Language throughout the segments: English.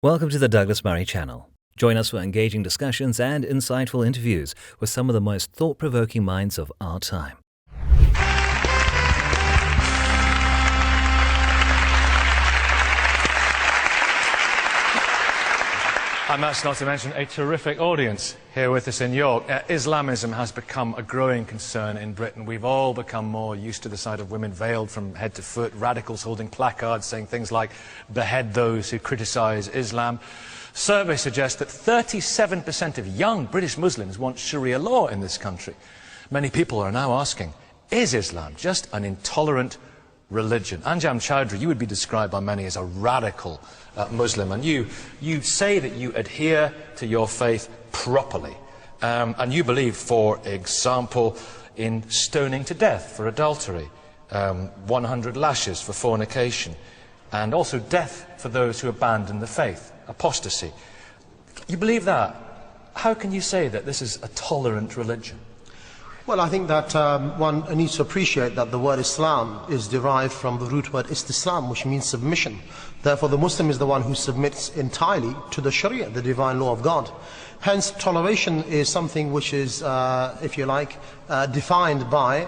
Welcome to the Douglas Murray channel. Join us for engaging discussions and insightful interviews with some of the most thought-provoking minds of our time. And that's not to mention a terrific audience here with us in York. Islamism has become a growing concern in Britain. We've all become more used to the sight of women veiled from head to foot, radicals holding placards saying things like, "Behead those who criticise Islam." Surveys suggest that 37% of young British Muslims want Sharia law in this country. Many people are now asking, is Islam just an intolerant religion? Anjam Chowdhury, you would be described by many as a radical Muslim, and you say that you adhere to your faith properly, and you believe, for example, in stoning to death for adultery, 100 lashes for fornication, and also death for those who abandon the faith, apostasy. You believe that? How can you say that this is a tolerant religion? Well, I think that one needs to appreciate that the word Islam is derived from the root word istislam, which means submission. Therefore, the Muslim is the one who submits entirely to the Sharia, the divine law of God. Hence, toleration is something which is, if you like, defined by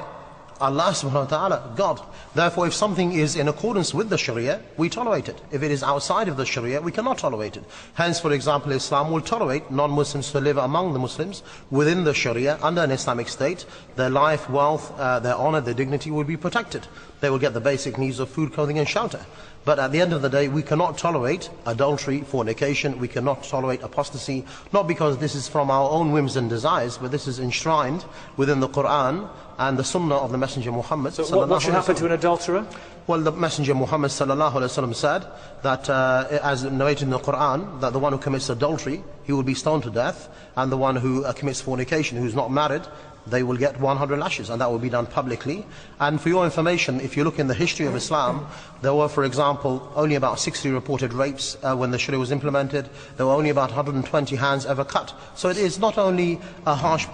Allah subhanahu wa ta'ala, God. Therefore, if something is in accordance with the Sharia, we tolerate it. If it is outside of the Sharia, we cannot tolerate it. Hence, for example, Islam will tolerate non-Muslims to live among the Muslims within the Sharia, under an Islamic state. Their life, wealth, their honor, their dignity will be protected. They will get the basic needs of food, clothing and shelter. But at the end of the day, we cannot tolerate adultery, fornication, we cannot tolerate apostasy, not because this is from our own whims and desires, but this is enshrined within the Quran and the Sunnah of the Messenger Muhammad. So what should happen to an adulterer? Well, the Messenger Muhammad sallallahu alaihi wasallam said that, as narrated in the Quran, that the one who commits adultery, he will be stoned to death, and the one who commits fornication, who is not married, they will get 100 lashes, and that will be done publicly. And for your information, if you look in the history of Islam, there were, for example, only about 60 reported rapes when the Sharia was implemented. There were only about 120 hands ever cut. So it is not only a harsh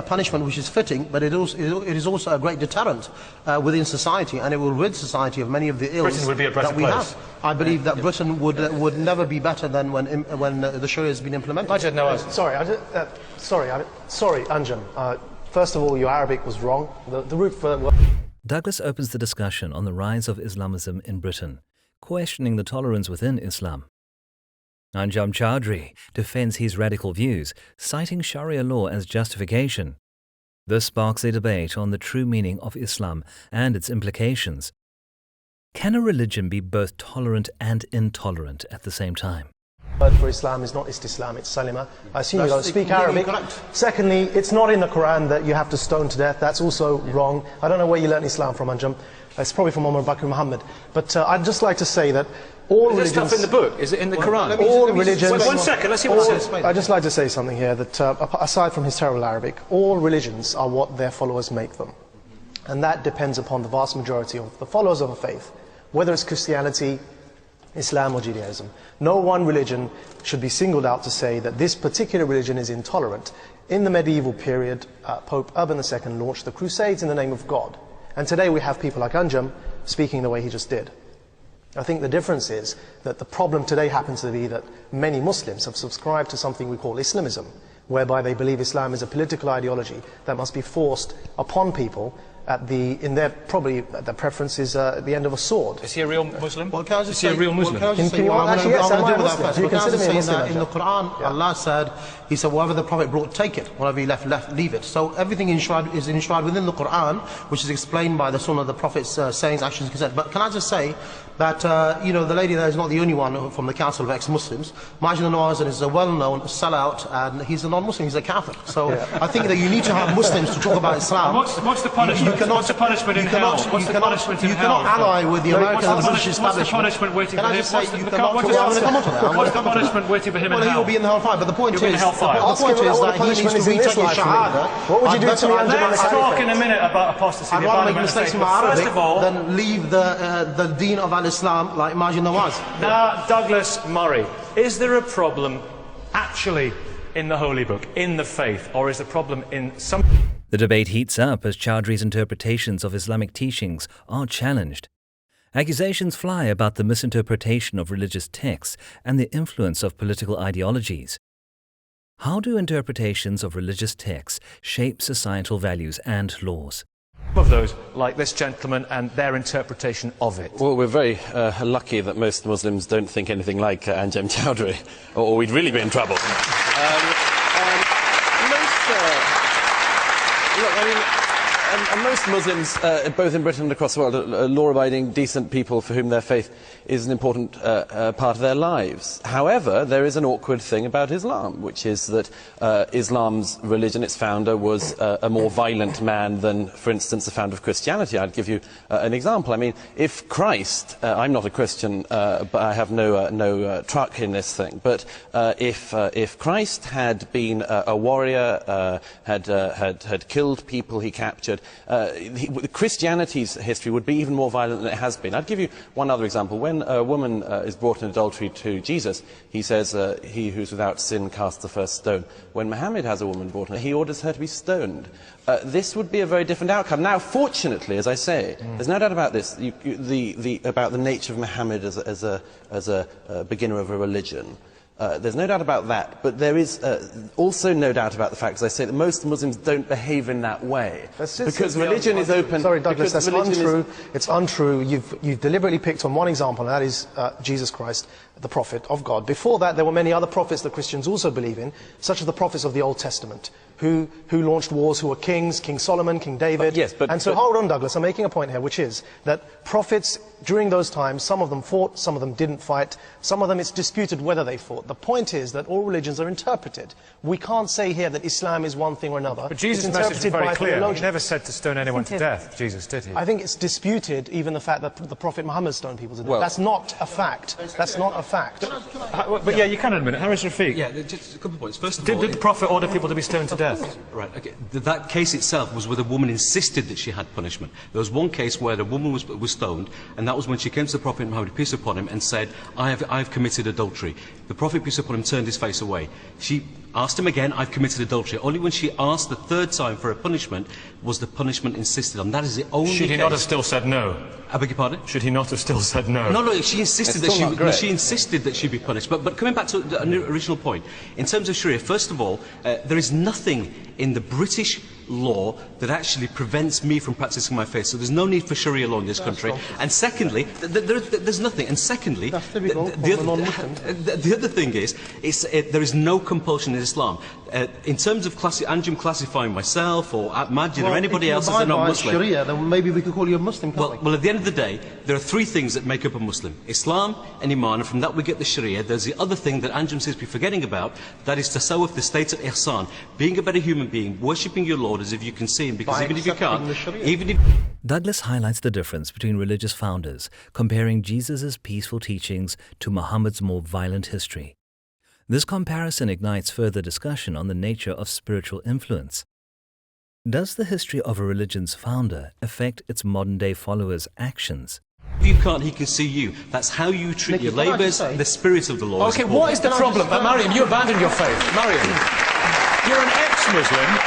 punishment which is fitting, but it is also a great deterrent within society, and it will rid society of many of the ills Britain would be a better that we place. have. I believe that Britain would never be better than when the Sharia has been implemented. Sorry, Anjam. First of all, your Arabic was wrong. The root for... Douglas opens the discussion on the rise of Islamism in Britain, questioning the tolerance within Islam. Anjam Chowdhury defends his radical views, citing Sharia law as justification. This sparks a debate on the true meaning of Islam and its implications. Can a religion be both tolerant and intolerant at the same time? The word for Islam is not Islam, it's Salima. I assume you don't speak Arabic. Secondly, it's not in the Quran that you have to stone to death. That's also wrong. I don't know where you learned Islam from, Anjam. It's probably from Umar Bakr Muhammad. But I'd just like to say that all religions... Is there stuff in the book? Is it in the Quran? All religions... One second, let's see what it says. I'd just like to say something here, that aside from his terrible Arabic, all religions are what their followers make them. And that depends upon the vast majority of the followers of a faith, whether it's Christianity, Islam or Judaism. No one religion should be singled out to say that this particular religion is intolerant. In the medieval period, Pope Urban II launched the Crusades in the name of God. And today we have people like Anjam speaking the way he just did. I think the difference is that the problem today happens to be that many Muslims have subscribed to something we call Islamism, whereby they believe Islam is a political ideology that must be forced upon people their preference is at the end of a sword. Is he a real Muslim? Well, can I just is he a real Muslim? Well, can I just say, Actually, yes, I'm am I deal with a that Muslim? first. Do you Can I consider just me a say Muslim, that in the Quran, Allah said, He said, whatever the Prophet brought, take it. Whatever he left, leave it. So everything is enshrined within the Quran, which is explained by the Sunnah of the Prophet's sayings, actions, consent. But can I just say that, the lady there is not the only one from the Council of Ex-Muslims. Majid Nawaz is a well-known sellout, and he's a non-Muslim, he's a Catholic. So I think that you need to have Muslims to talk about Islam. What's the punishment? What's the punishment in hell? What's the punishment in hell? You cannot ally with the American and the British What's establishment. the punishment waiting for him? What's the punishment waiting for him in hell? Well, he will be in the hellfire. But the point is that he needs to retake his shahada. What would you do to me? Let's talk in a minute about apostasy. I'd rather make mistakes from Arabic than leave the deen of al-Islam like Majid Nawaz. Now, Douglas Murray, is there a problem actually in the Holy Book, in the faith, or is the problem in some... The debate heats up as Chowdhury's interpretations of Islamic teachings are challenged. Accusations fly about the misinterpretation of religious texts and the influence of political ideologies. How do interpretations of religious texts shape societal values and laws? Of those, like this gentleman and their interpretation of it. Well, we're very lucky that most Muslims don't think anything like Anjem Choudhury, or we'd really be in trouble. Most Muslims, both in Britain and across the world, are law-abiding, decent people for whom their faith is an important part of their lives. However, there is an awkward thing about Islam, which is that Islam's religion, its founder, was a more violent man than, for instance, the founder of Christianity. I'd give you an example. I mean, if Christ, I'm not a Christian, but I have no truck in this thing, but if Christ had been a warrior, had killed people he captured, Christianity's history would be even more violent than it has been. I'd give you one other example. When a woman is brought in adultery to Jesus, he says, he who's without sin casts the first stone. When Muhammad has a woman brought in, he orders her to be stoned. This would be a very different outcome. Now, fortunately, as I say, there's no doubt about this, about the nature of Muhammad as a beginner of a religion. There's no doubt about that, but there is also no doubt about the fact, as I say, that most Muslims don't behave in that way. Because religion is open... Sorry, Douglas, that's untrue. It's untrue. You've deliberately picked on one example, and that is Jesus Christ, the prophet of God. Before that, there were many other prophets that Christians also believe in, such as the prophets of the Old Testament, who launched wars, who were kings, King Solomon, King David. Hold on, Douglas, I'm making a point here, which is that prophets, during those times, some of them fought, some of them didn't fight, some of them it's disputed whether they fought. The point is that all religions are interpreted. We can't say here that Islam is one thing or another. But Jesus' message was very clear. He never said to stone anyone to death, Jesus, did he? I think it's disputed, even the fact that the Prophet Muhammad stoned people to death. That's not a fact. That's not a fact. But yeah, you can admit it. Harris Rafiq. Yeah, just a couple of points. First of all... Did the Prophet order people to be stoned to death? Right, okay. That case itself was where the woman insisted that she had punishment. There was one case where the woman was stoned, and that was when she came to the Prophet Muhammad, peace upon him, and said, I have committed adultery. The Prophet, peace upon him, turned his face away. She asked him again, I've committed adultery. Only when she asked the third time for a punishment was the punishment insisted on. That is the only Should he not have still said no? I beg your pardon? Should he not have still said no? No, she insisted that she be punished. But coming back to the original point, in terms of Sharia, first of all, there is nothing in the British law that actually prevents me from practicing my faith. So there's no need for Sharia law in this country. And secondly, there's nothing. And secondly, the other thing is there is no compulsion in Islam. In terms of Anjem classifying myself or Majid or anybody else as they're not Muslim. Sharia, then maybe we could call you a Muslim. Well, at the end of the day, there are three things that make up a Muslim: Islam and Iman, and from that we get the Sharia. There's the other thing that Anjem seems to be forgetting about, that is tasawwuf, the state of ihsan, being a better human being, worshipping your Lord as if you can see him, because even if you can't, Douglas highlights the difference between religious founders, comparing Jesus' peaceful teachings to Muhammad's more violent history. This comparison ignites further discussion on the nature of spiritual influence. Does the history of a religion's founder affect its modern-day followers' actions? If you can't, he can see you. That's how you treat your labours, the spirit of the Lord. Okay, what is the problem? Mariam, you abandoned your faith. Mariam, you're an ex-Muslim.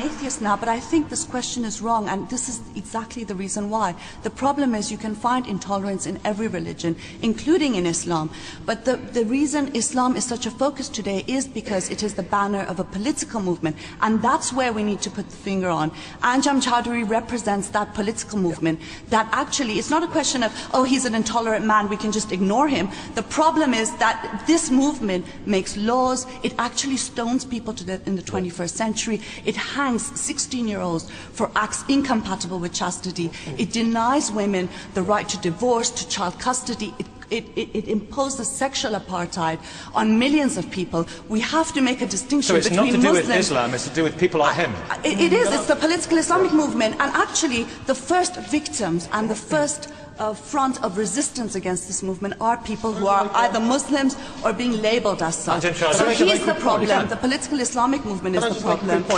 Atheist now, but I think this question is wrong, and this is exactly the reason why. The problem is you can find intolerance in every religion, including in Islam, but the reason Islam is such a focus today is because it is the banner of a political movement, and that's where we need to put the finger on. Anjem Choudhury represents that political movement, that actually, it's not a question of, oh, he's an intolerant man, we can just ignore him. The problem is that this movement makes laws, it actually stones people to death in the 21st century, it hangs 16-year-olds for acts incompatible with chastity. It denies women the right to divorce, to child custody. It imposes sexual apartheid on millions of people. We have to make a distinction between Muslims... So it's not to do with Islam, it's to do with people like him. It is, it's the political Islamic movement, and actually the first victims and the first front of resistance against this movement are people who are either Muslims or being labelled as such. So he's the problem. The political Islamic movement is the problem. I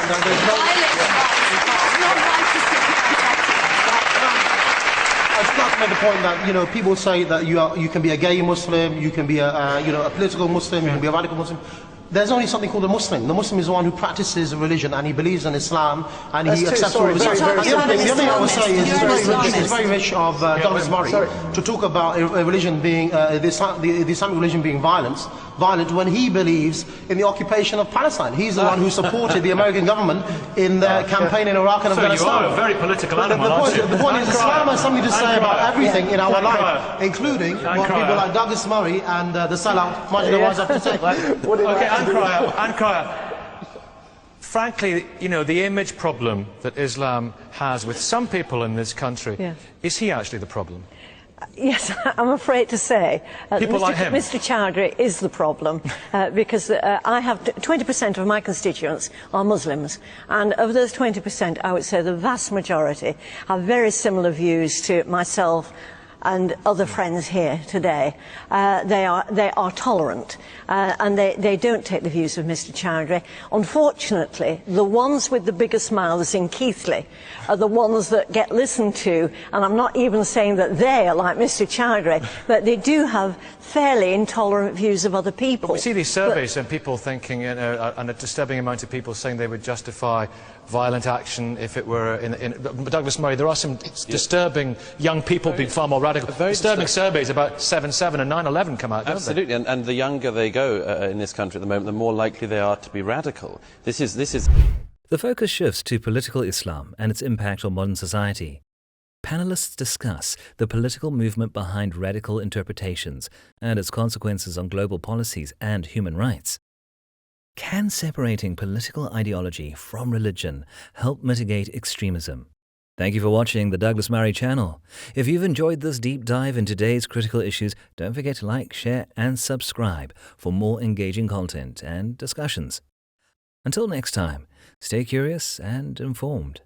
just like to make the point that people say that you can be a gay Muslim, you can be a political Muslim, you can be a radical Muslim. There's only something called a Muslim. The Muslim is the one who practices religion and he believes in Islam and he accepts all religion. The other thing I would say is it's very rich of Douglas Murray to talk about a religion being, the Islamic religion being violent when he believes in the occupation of Palestine. He's the one who supported the American government in their campaign in Iraq and Afghanistan. You are a very political animal, aren't you? The point is Islam has something to say about everything in our life, including what people like Douglas Murray and the Salah Majid have to say. Okay, Ankara, frankly, you know, the image problem that Islam has with some people in this country, is he actually the problem? Yes, I'm afraid to say people like him. Mr. Chowdhury is the problem because I have 20% of my constituents are Muslims, and of those 20%, I would say the vast majority have very similar views to myself and other friends here today. They are tolerant and they don't take the views of Mr. Chowdhury. Unfortunately, the ones with the biggest mouths in Keighley are the ones that get listened to, and I'm not even saying that they are like Mr. Chowdhury, but they do have fairly intolerant views of other people. But we see these surveys and people thinking, and a disturbing amount of people saying they would justify violent action if it were in Douglas Murray. There are some disturbing young people being far more radical. Disturbing surveys about 7/7 and 9/11 come out, don't they? Absolutely, and the younger they go in this country at the moment, the more likely they are to be radical. This is. The focus shifts to political Islam and its impact on modern society. Panelists discuss the political movement behind radical interpretations and its consequences on global policies and human rights. Can separating political ideology from religion help mitigate extremism? Thank you for watching the Douglas Murray channel. If you've enjoyed this deep dive into today's critical issues, don't forget to like, share and subscribe for more engaging content and discussions. Until next time, stay curious and informed.